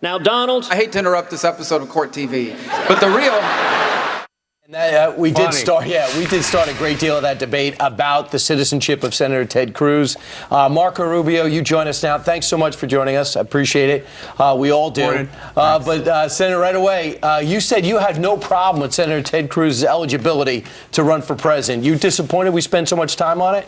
Now, Donald. I hate to interrupt this episode of Court TV, but the real... We did start a great deal of that debate about the citizenship of Senator Ted Cruz. Marco Rubio, you join us now. Thanks so much for joining us. I appreciate it. We all do. But Senator, right away, you said you had no problem with Senator Ted Cruz's eligibility to run for president. You disappointed we spent so much time on it?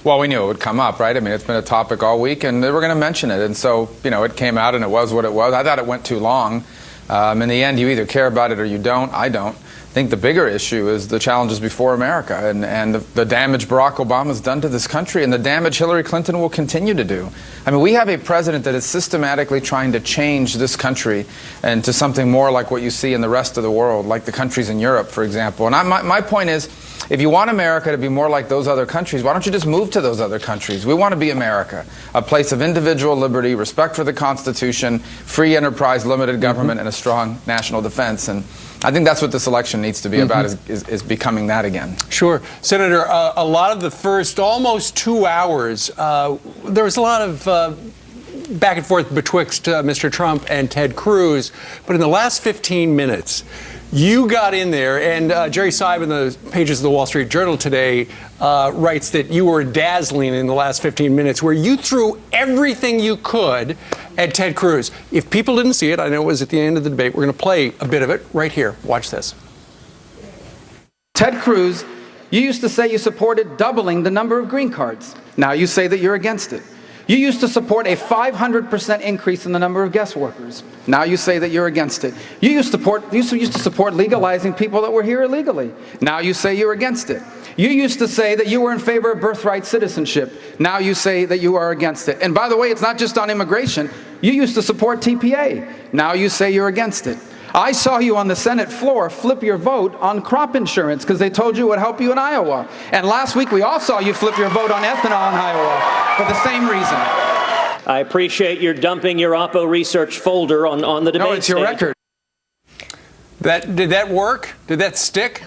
Well, we knew it would come up, right? I mean, it's been a topic all week, and they were going to mention it. And so, you know, it came out, and it was what it was. I thought it went too long. In the end, you either care about it or you don't. I don't. I think the bigger issue is the challenges before America and the damage Barack Obama has done to this country and the damage Hillary Clinton will continue to do. I mean, we have a president that is systematically trying to change this country into something more like what you see in the rest of the world, like the countries in Europe, for example. And my point is, if you want America to be more like those other countries, why don't you just move to those other countries? We want to be America, a place of individual liberty, respect for the Constitution, free enterprise, limited government, and a strong national defense. And I think that's what this election needs to be about, is becoming that again. Sure. Senator, a lot of the first almost 2 hours, there was a lot of back and forth betwixt Mr. Trump and Ted Cruz. But in the last 15 minutes, you got in there, and Jerry Seib in the pages of the Wall Street Journal today writes that you were dazzling in the last 15 minutes, where you threw everything you could at Ted Cruz. If people didn't see it, I know it was at the end of the debate, we're going to play a bit of it right here. Watch this. Ted Cruz, you used to say you supported doubling the number of green cards. Now you say that you're against it. You used to support a 500% increase in the number of guest workers. Now you say that you're against it. You used to support legalizing people that were here illegally. Now you say you're against it. You used to say that you were in favor of birthright citizenship. Now you say that you are against it. And by the way, it's not just on immigration. You used to support TPA. Now you say you're against it. I saw you on the Senate floor flip your vote on crop insurance because they told you it would help you in Iowa. And last week we all saw you flip your vote on ethanol in Iowa for the same reason. I appreciate your dumping your Oppo research folder on the debate No, it's your stage. record. Did that work? Did that stick?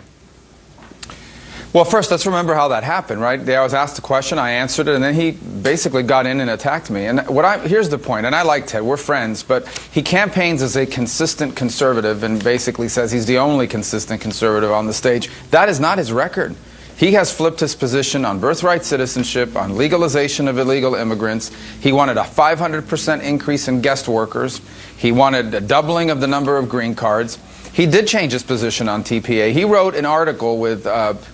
Well, first, let's remember how that happened, right? I was asked a question, I answered it, and then he basically got in and attacked me. And here's the point, and I like Ted, we're friends, but he campaigns as a consistent conservative and basically says he's the only consistent conservative on the stage. That is not his record. He has flipped his position on birthright citizenship, on legalization of illegal immigrants. He wanted a 500% increase in guest workers. He wanted a doubling of the number of green cards. He did change his position on TPA. He wrote an article with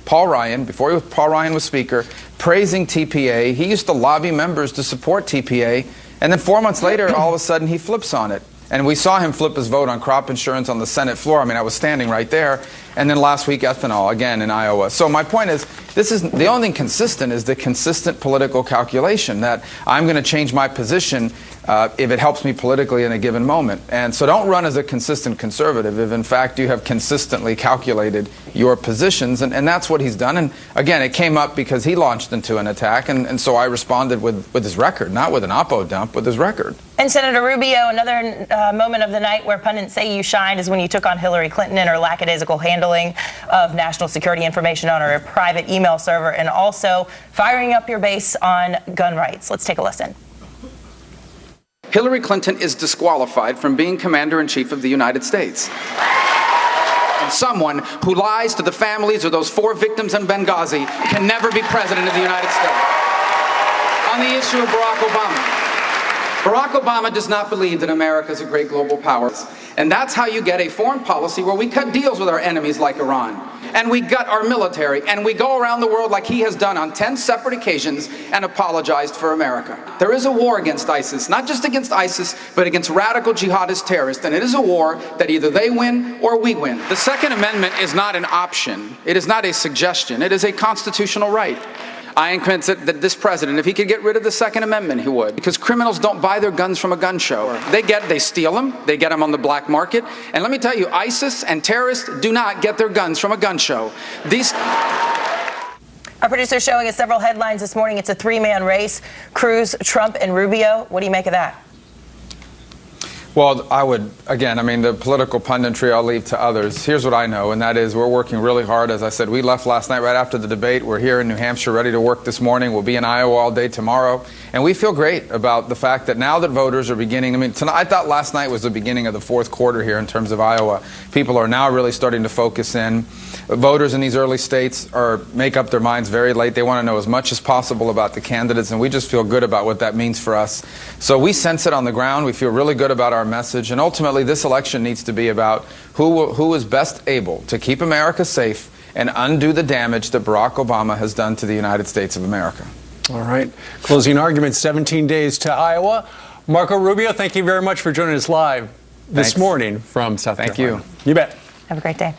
Paul Ryan, before Paul Ryan was Speaker, praising TPA. He used to lobby members to support TPA. And then 4 months later, all of a sudden, he flips on it. And we saw him flip his vote on crop insurance on the Senate floor. I mean, I was standing right there. And then last week, ethanol, again, in Iowa. So my point is, the only thing consistent is the consistent political calculation that I'm going to change my position if it helps me politically in a given moment. And so don't run as a consistent conservative if, in fact, you have consistently calculated your positions. And that's what he's done. And again, it came up because he launched into an attack. And so I responded with his record, not with an Oppo dump, with his record. And Senator Rubio, another moment of the night where pundits say you shined is when you took on Hillary Clinton and her lackadaisical handling of national security information on her private email server, and also firing up your base on gun rights. Let's take a listen. Hillary Clinton is disqualified from being Commander-in-Chief of the United States. And someone who lies to the families of those 4 victims in Benghazi can never be President of the United States. On the issue of Barack Obama. Barack Obama does not believe that America is a great global power. And that's how you get a foreign policy where we cut deals with our enemies like Iran. And we gut our military. And we go around the world like he has done on 10 separate occasions and apologized for America. There is a war against ISIS, not just against ISIS, but against radical jihadist terrorists. And it is a war that either they win or we win. The Second Amendment is not an option. It is not a suggestion. It is a constitutional right. I am convinced that this president, if he could get rid of the Second Amendment, he would. Because criminals don't buy their guns from a gun show. They steal them, they get them on the black market. And let me tell you, ISIS and terrorists do not get their guns from a gun show. Our producer is showing us several headlines this morning. It's a 3-man race, Cruz, Trump, and Rubio. What do you make of that? Well, I would, again, I mean, the political punditry I'll leave to others. Here's what I know, and that is we're working really hard. As I said, we left last night right after the debate. We're here in New Hampshire ready to work this morning. We'll be in Iowa all day tomorrow. And we feel great about the fact that now that voters are beginning, I mean, tonight, I thought last night was the beginning of the fourth quarter here in terms of Iowa. People are now really starting to focus in. Voters in these early states make up their minds very late. They want to know as much as possible about the candidates, and we just feel good about what that means for us. So we sense it on the ground. We feel really good about our message, and ultimately this election needs to be about who is best able to keep America safe and undo the damage that Barack Obama has done to the United States of America. All right. Closing arguments, 17 days to Iowa. Marco Rubio, thank you very much for joining us live this morning from South Carolina. Thank you. You bet. Have a great day.